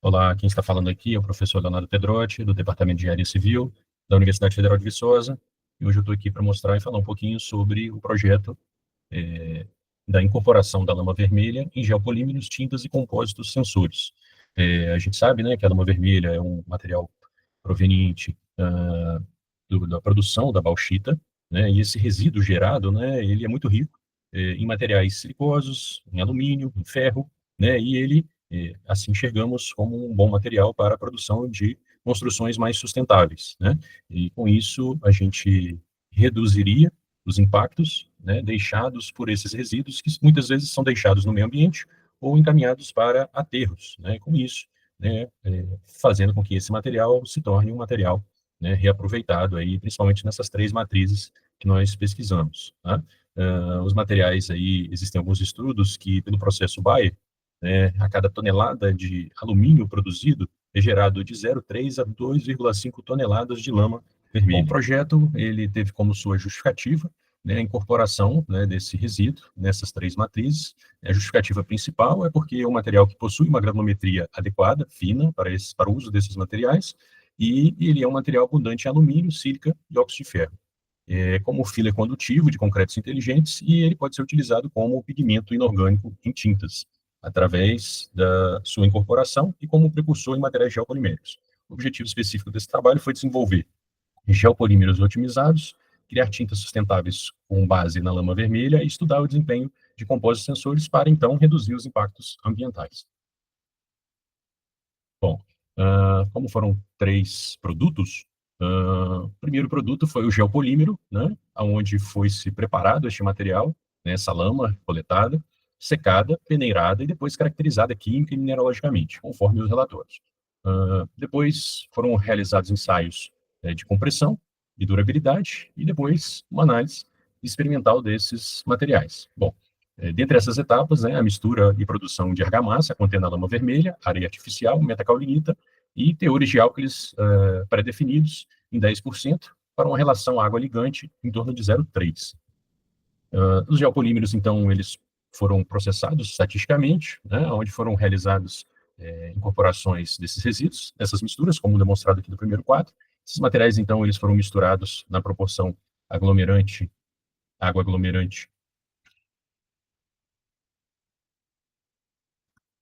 Olá, quem está falando aqui é o professor Leonardo Pedrotti, do Departamento de Engenharia Civil da Universidade Federal de Viçosa. E hoje eu estou aqui para mostrar e falar um pouquinho sobre o projeto da incorporação da lama vermelha em geopolímeros, tintas e compósitos sensores. A gente sabe, né, que a lama vermelha é um material proveniente da produção da bauxita, né, e esse resíduo gerado, né, ele é muito rico em materiais silicosos, em alumínio, em ferro, né, e ele, assim enxergamos como um bom material para a produção de construções mais sustentáveis, né, e com isso a gente reduziria os impactos, né, deixados por esses resíduos que muitas vezes são deixados no meio ambiente ou encaminhados para aterros, né, com isso, né, fazendo com que esse material se torne um material, né, reaproveitado aí, principalmente nessas três matrizes que nós pesquisamos, tá? Os materiais aí, existem alguns estudos que, pelo processo Bayer, né, a cada tonelada de alumínio produzido é gerado de 0,3 a 2,5 toneladas de lama vermelha. Bom, o projeto, ele teve como sua justificativa, né, a incorporação, né, desse resíduo nessas três matrizes. A justificativa principal é porque é um material que possui uma granulometria adequada, fina, para o uso desses materiais, e ele é um material abundante em alumínio, sílica e óxido de ferro. Como filler condutivo de concretos inteligentes, e ele pode ser utilizado como pigmento inorgânico em tintas, através da sua incorporação e como precursor em materiais geopoliméricos. O objetivo específico desse trabalho foi desenvolver geopolímeros otimizados, criar tintas sustentáveis com base na lama vermelha e estudar o desempenho de compósitos sensores para, então, reduzir os impactos ambientais. Bom, como foram três produtos, o primeiro produto foi o geopolímero, né, onde foi se preparado este material, né, essa lama coletada, secada, peneirada e depois caracterizada química e mineralogicamente, conforme os relatórios. Depois foram realizados ensaios de compressão e durabilidade e depois uma análise experimental desses materiais. Bom, dentre essas etapas, né, a mistura e produção de argamassa contendo a lama vermelha, areia artificial, metacaulinita e teores de álcalis pré-definidos em 10% para uma relação água-ligante em torno de 0,3. Os geopolímeros, então, eles foram processados estatisticamente, né, onde foram realizados incorporações desses resíduos, dessas misturas, como demonstrado aqui no primeiro quadro. Esses materiais, então, eles foram misturados na proporção aglomerante, água aglomerante,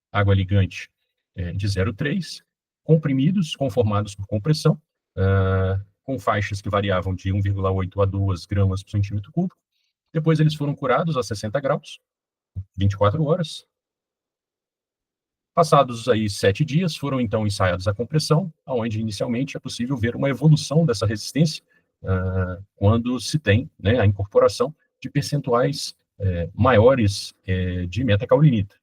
água ligante de 0,3, comprimidos, conformados por compressão, com faixas que variavam de 1,8 a 2 gramas por centímetro cúbico. Depois eles foram curados a 60 graus, 24 horas. Passados aí 7 dias, foram então ensaiados a compressão, onde inicialmente é possível ver uma evolução dessa resistência quando se tem, né, a incorporação de percentuais maiores de metacaulinita.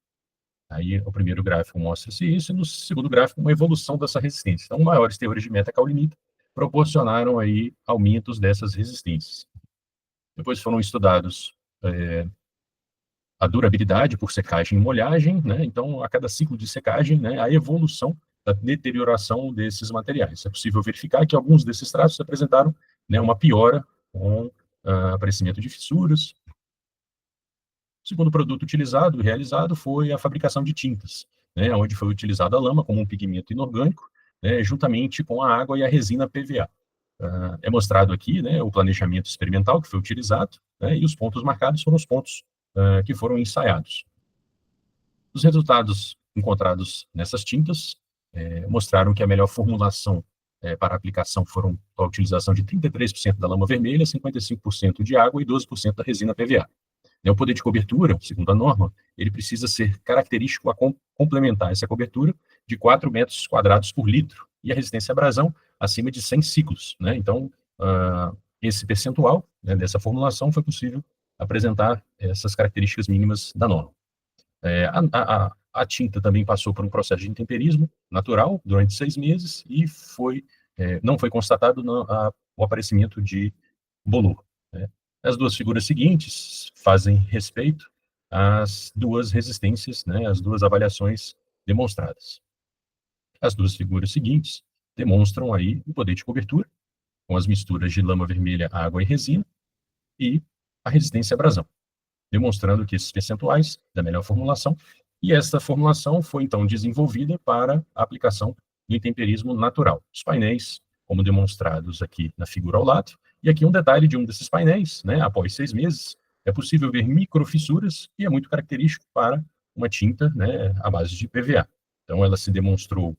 Aí o primeiro gráfico mostra-se isso, e no segundo gráfico uma evolução dessa resistência. Então, maiores teores de metacaulinita proporcionaram aí aumentos dessas resistências. Depois foram estudados a durabilidade por secagem e molhagem, né? Então, a cada ciclo de secagem, né, a evolução da deterioração desses materiais. É possível verificar que alguns desses traços apresentaram, né, uma piora com aparecimento de fissuras. O segundo produto utilizado e realizado foi a fabricação de tintas, né, onde foi utilizada a lama como um pigmento inorgânico, né, juntamente com a água e a resina PVA. É mostrado aqui, né, o planejamento experimental que foi utilizado, né, e os pontos marcados foram os pontos que foram ensaiados. Os resultados encontrados nessas tintas mostraram que a melhor formulação para aplicação foram a utilização de 33% da lama vermelha, 55% de água e 12% da resina PVA. O poder de cobertura, segundo a norma, ele precisa ser característico a complementar essa cobertura de 4 metros quadrados por litro e a resistência à abrasão acima de 100 ciclos, né? Então, esse percentual, né, dessa formulação foi possível apresentar essas características mínimas da norma. A tinta também passou por um processo de intemperismo natural durante 6 meses e não foi constatado o aparecimento de bolor, né? As duas figuras seguintes fazem respeito às duas resistências, né, às duas avaliações demonstradas. As duas figuras seguintes demonstram aí o poder de cobertura, com as misturas de lama vermelha, água e resina, e a resistência à abrasão, demonstrando que esses percentuais da melhor formulação E essa formulação foi, então, desenvolvida para a aplicação do intemperismo natural. Os painéis, como demonstrados aqui na figura ao lado, e aqui um detalhe de um desses painéis, né, após 6 meses, é possível ver microfissuras, e é muito característico para uma tinta, né, à base de PVA. Então, ela se demonstrou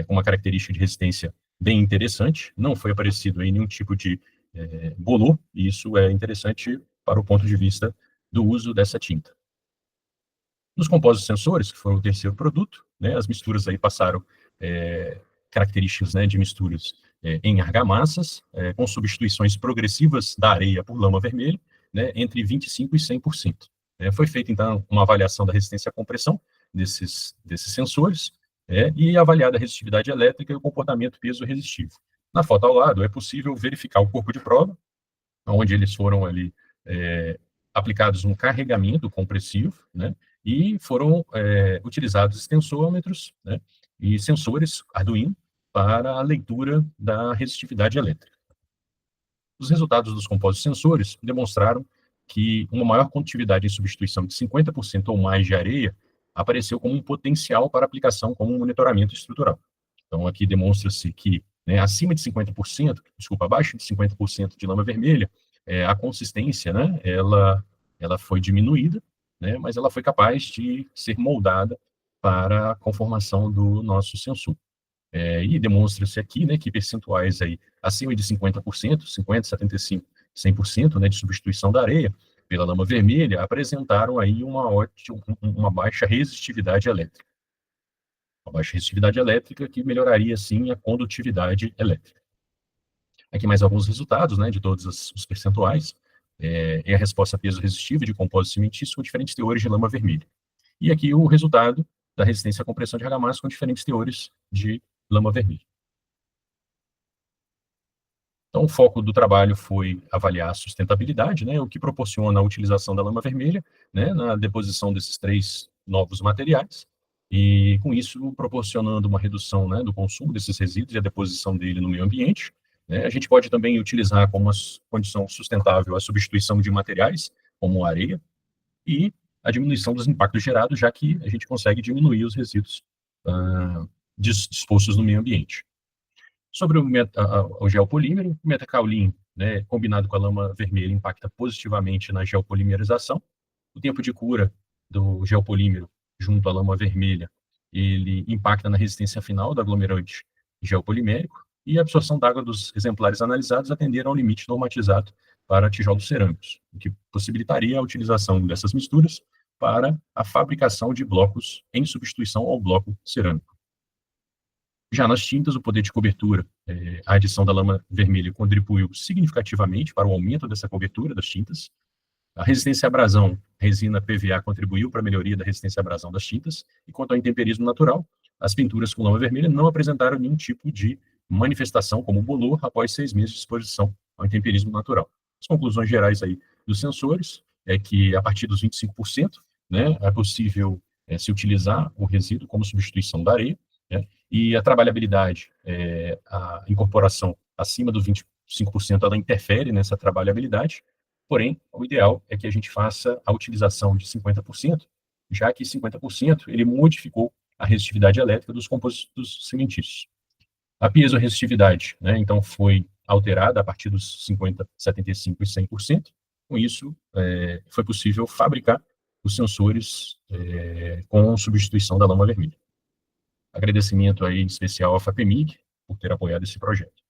com uma característica de resistência bem interessante, não foi aparecido aí nenhum tipo de bolor, e isso é interessante para o ponto de vista do uso dessa tinta. Nos compósitos sensores, que foram o terceiro produto, né, as misturas aí passaram características, né, de misturas em argamassas, com substituições progressivas da areia por lama vermelha, né, entre 25% e 100%. Foi feita, então, uma avaliação da resistência à compressão desses sensores e avaliada a resistividade elétrica e o comportamento peso-resistivo. Na foto ao lado, é possível verificar o corpo de prova, onde eles foram ali aplicados um carregamento compressivo, né, e foram utilizados extensômetros, né, e sensores Arduino para a leitura da resistividade elétrica. Os resultados dos compósitos sensores demonstraram que uma maior condutividade em substituição de 50% ou mais de areia apareceu como um potencial para aplicação como um monitoramento estrutural. Então, aqui demonstra-se que, né, acima de 50%, desculpa, abaixo de 50% de lama vermelha, a consistência, né, ela foi diminuída, né, mas ela foi capaz de ser moldada para a conformação do nosso sensor. E demonstra-se aqui, né, que percentuais aí acima de 50%, 50%, 75%, 100%, né, de substituição da areia pela lama vermelha apresentaram aí uma baixa resistividade elétrica. Uma baixa resistividade elétrica que melhoraria, sim, a condutividade elétrica. Aqui mais alguns resultados, né, de todos os percentuais. A resposta peso resistivo de compósito cimentício com diferentes teores de lama vermelha. E aqui o resultado da resistência à compressão de argamassa com diferentes teores de lama vermelha. Então, o foco do trabalho foi avaliar a sustentabilidade, né, o que proporciona a utilização da lama vermelha, né, na deposição desses 3 novos materiais, e com isso proporcionando uma redução, né, do consumo desses resíduos e a deposição dele no meio ambiente. A gente pode também utilizar como uma condição sustentável a substituição de materiais, como a areia, e a diminuição dos impactos gerados, já que a gente consegue diminuir os resíduos dispostos no meio ambiente. Sobre o geopolímero, o metacaolin, né, combinado com a lama vermelha, impacta positivamente na geopolimerização. O tempo de cura do geopolímero junto à lama vermelha, ele impacta na resistência final do aglomerante geopolimérico, e a absorção d'água dos exemplares analisados atenderam ao limite normatizado para tijolos cerâmicos, o que possibilitaria a utilização dessas misturas para a fabricação de blocos em substituição ao bloco cerâmico. Já nas tintas, o poder de cobertura, a adição da lama vermelha contribuiu significativamente para o aumento dessa cobertura das tintas. A resistência à abrasão, resina PVA, contribuiu para a melhoria da resistência à abrasão das tintas. E quanto ao intemperismo natural, as pinturas com lama vermelha não apresentaram nenhum tipo de manifestação como bolor após 6 meses de exposição ao intemperismo natural. As conclusões gerais aí dos sensores é que, a partir dos 25%, né, é possível se utilizar o resíduo como substituição da areia, né, e a trabalhabilidade, a incorporação acima dos 25%, ela interfere nessa trabalhabilidade, porém, o ideal é que a gente faça a utilização de 50%, já que 50% ele modificou a resistividade elétrica dos compostos cimentícios. A piezo-resistividade, né, então, foi alterada a partir dos 50%, 75% e 100%. Com isso, foi possível fabricar os sensores com substituição da lama vermelha. Agradecimento aí em especial à FAPEMIG por ter apoiado esse projeto.